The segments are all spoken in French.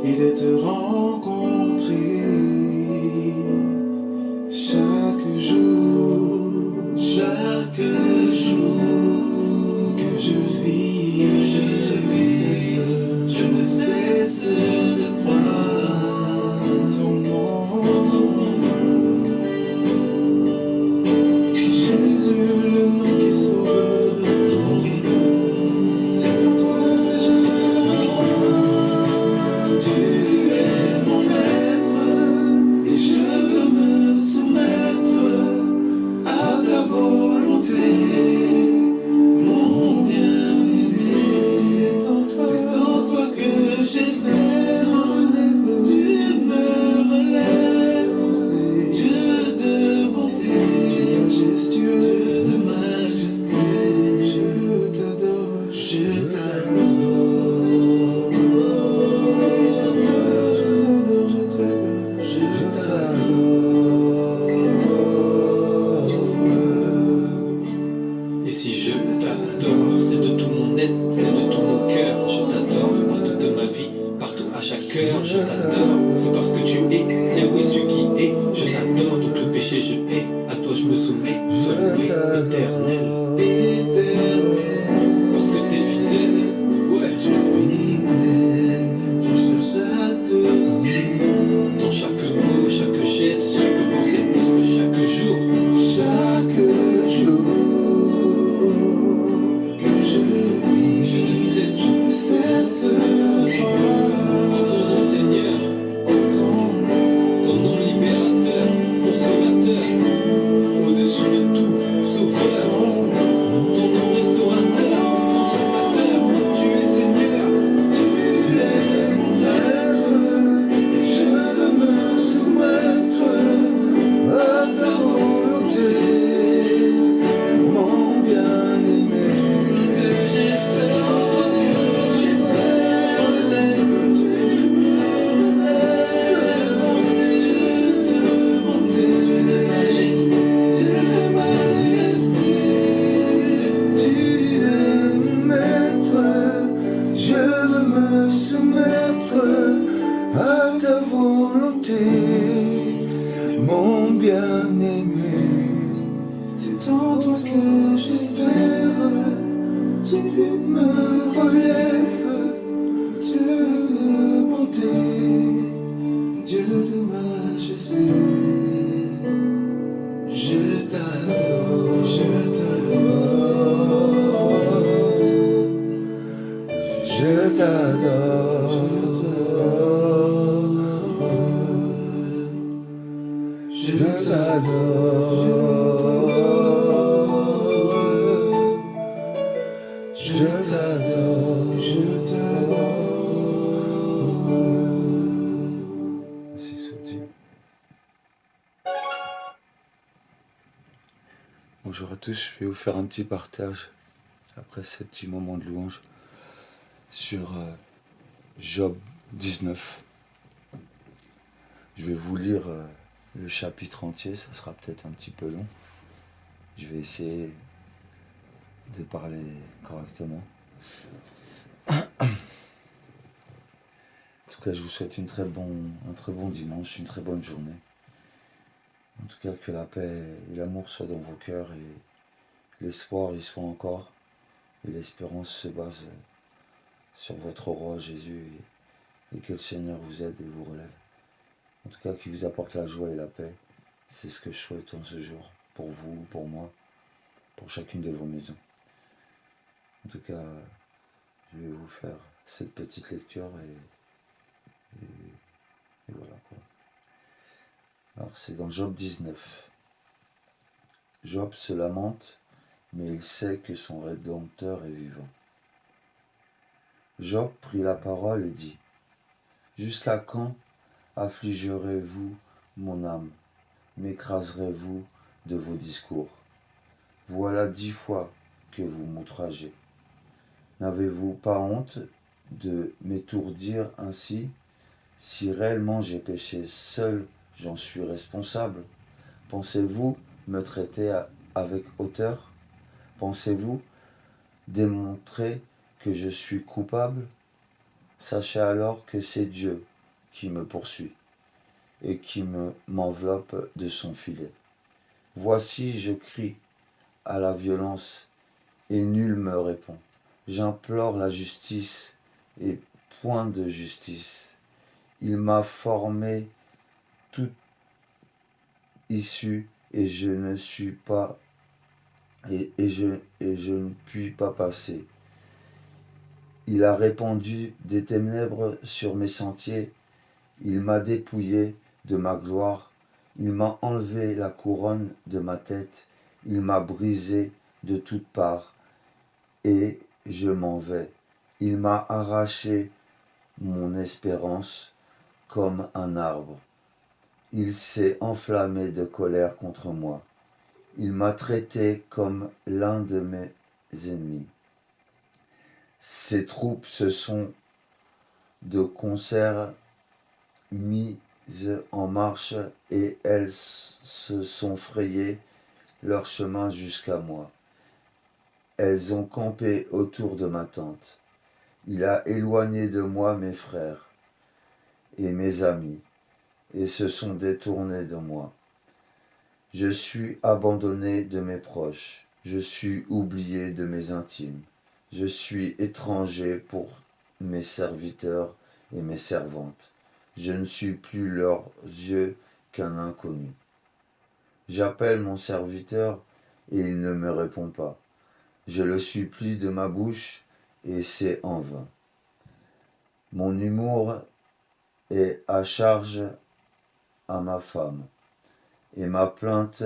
Et de te rencontrer chaque jour que je vis, je ne cesse de croire ton nom, Jésus, le nom qui sauve. C'est en toi que je veux croire. Tu es mon maître et je veux me soumettre à ta volonté, mon bien-aimé. C'est en toi que j'espère. Tu me relèves, Dieu de bonté, Dieu de majesté. Je t'adore, je t'adore, je t'adore. Et si je t'adore, c'est de tout mon être, c'est de tout mon cœur. Je t'adore partout de ma vie, partout à chaque heure. Je t'adore, c'est parce que tu es, et oui celui qui est. Je t'adore, donc le péché je hais. À toi je me soumets, sois loué, éternel. Parce que t'es fidèle, ouais. Je cherche à te suivre. Dans chaque mot, chaque geste, chaque pensée, et ce chaque jour. Chaque jour que je vis, Je ne je ne cesse de croire en ton nom Seigneur, en ton nom. ton nom libérateur, consolateur, au-dessus de tout, sauveur. Ton nom restaurateur, transformateur, tu es Seigneur. Tu es mon maître et je veux me soumettre à ta volonté, mon bien-aimé. C'est en toi que j'espère. Tu me relèves, Dieu de bonté, Dieu de majesté. Tu es mon maître, je veux me soumettre à ta volonté, mon bien-aimé. C'est en toi que j'espère. Tu me relèves, Dieu de bonté, Dieu de majesté. Je t'adore, je t'adore, je t'adore, je t'adore, je t'adore, je t'adore. Merci Sophie. Bonjour à tous, je vais vous faire un petit partage après ce petit moment de louange sur Job 19. Je vais vous lire le chapitre entier, ça sera peut-être un petit peu long. Je vais essayer de parler correctement. En tout cas, je vous souhaite un très bon dimanche, une très bonne journée. En tout cas, que la paix et l'amour soient dans vos cœurs et l'espoir y soit encore. Et l'espérance se base sur votre roi Jésus et que le Seigneur vous aide et vous relève. En tout cas, qu'il vous apporte la joie et la paix. C'est ce que je souhaite en ce jour, pour vous, pour moi, pour chacune de vos maisons. En tout cas, je vais vous faire cette petite lecture et voilà quoi. Alors c'est dans Job 19. Job se lamente, mais il sait que son Rédempteur est vivant. Job prit la parole et dit : Jusqu'à quand affligerez-vous mon âme ? M'écraserez-vous de vos discours ? Voilà 10 fois que vous m'outragez. N'avez-vous pas honte de m'étourdir ainsi ? Si réellement j'ai péché, seul j'en suis responsable. Pensez-vous me traiter avec hauteur ? Pensez-vous démontrer que je suis coupable ? Sachez alors que c'est Dieu qui me poursuit et qui m'enveloppe de son filet. Voici, je crie à la violence et nul me répond. J'implore la justice et point de justice. Il m'a formé toute issue et je ne suis pas et je ne puis pas passer. Il a répandu des ténèbres sur mes sentiers, il m'a dépouillé de ma gloire, il m'a enlevé la couronne de ma tête, il m'a brisé de toutes parts, et je m'en vais. Il m'a arraché mon espérance comme un arbre. Il s'est enflammé de colère contre moi. Il m'a traité comme l'un de mes ennemis. Ses troupes se sont de concert mises en marche et elles se sont frayées leur chemin jusqu'à moi. Elles ont campé autour de ma tente. Il a éloigné de moi mes frères et mes amis et se sont détournés de moi. Je suis abandonné de mes proches, je suis oublié de mes intimes, je suis étranger pour mes serviteurs et mes servantes. Je ne suis plus leurs yeux qu'un inconnu. J'appelle mon serviteur et il ne me répond pas. Je le supplie de ma bouche et c'est en vain. Mon humour est à charge à ma femme et ma plainte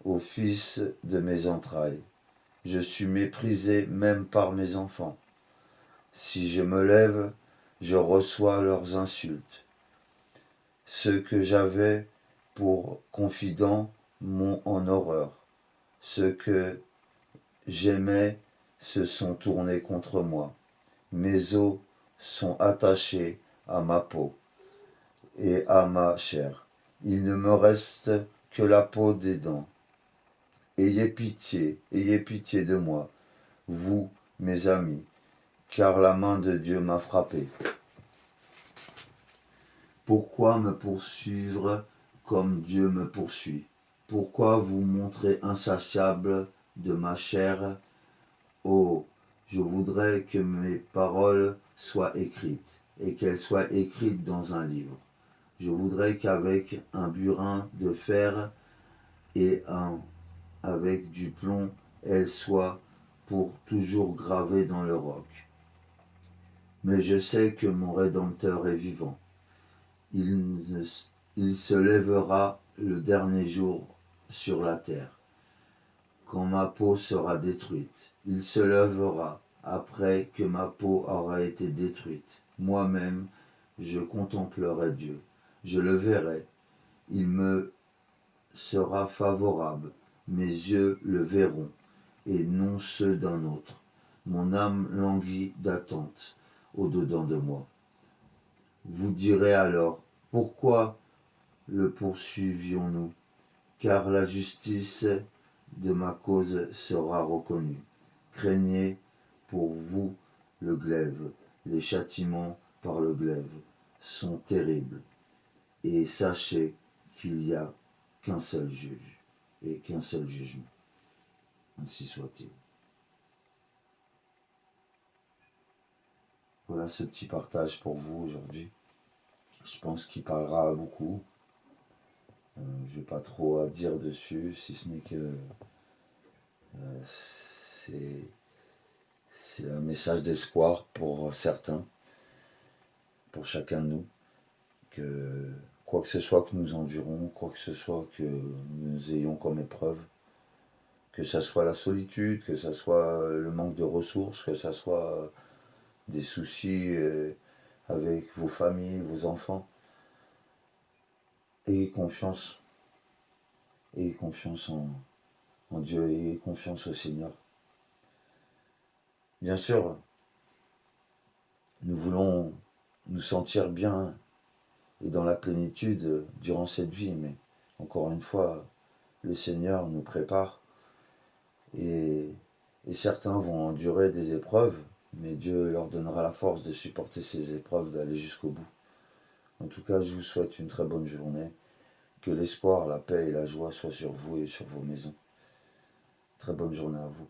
au fils de mes entrailles. Je suis méprisé même par mes enfants. Si je me lève, je reçois leurs insultes. Ceux que j'avais pour confidents m'ont en horreur. Ceux que j'aimais se sont tournés contre moi. Mes os sont attachés à ma peau et à ma chair. Il ne me reste que la peau des dents. Ayez pitié de moi, vous, mes amis, car la main de Dieu m'a frappé. Pourquoi me poursuivre comme Dieu me poursuit? Pourquoi vous montrer insatiable de ma chair? Oh, je voudrais que mes paroles soient écrites, et qu'elles soient écrites dans un livre. Je voudrais qu'avec un burin de fer et avec du plomb, elles soient pour toujours gravées dans le roc. Mais je sais que mon Rédempteur est vivant. Il se lèvera le dernier jour sur la terre. Quand ma peau sera détruite, il se lèvera après que ma peau aura été détruite. Moi-même, je contemplerai Dieu. Je le verrai. Il me sera favorable. Mes yeux le verront, et non ceux d'un autre. Mon âme languit d'attente au-dedans de moi. Vous direz alors, pourquoi le poursuivions-nous? Car la justice de ma cause sera reconnue. Craignez pour vous le glaive. Les châtiments par le glaive sont terribles. Et sachez qu'il n'y a qu'un seul juge et qu'un seul jugement. Ainsi soit-il. Voilà ce petit partage pour vous aujourd'hui. Je pense qu'il parlera à beaucoup. Je n'ai pas trop à dire dessus, si ce n'est que c'est un message d'espoir pour certains, pour chacun de nous, que quoi que ce soit que nous endurons, quoi que ce soit que nous ayons comme épreuve, que ce soit la solitude, que ce soit le manque de ressources, que ce soit des soucis avec vos familles, vos enfants, ayez confiance en Dieu, ayez confiance au Seigneur. Bien sûr, nous voulons nous sentir bien et dans la plénitude durant cette vie, mais encore une fois, le Seigneur nous prépare et certains vont endurer des épreuves Mais Dieu leur donnera la force de supporter ces épreuves, d'aller jusqu'au bout. En tout cas, je vous souhaite une très bonne journée. Que l'espoir, la paix et la joie soient sur vous et sur vos maisons. Très bonne journée à vous.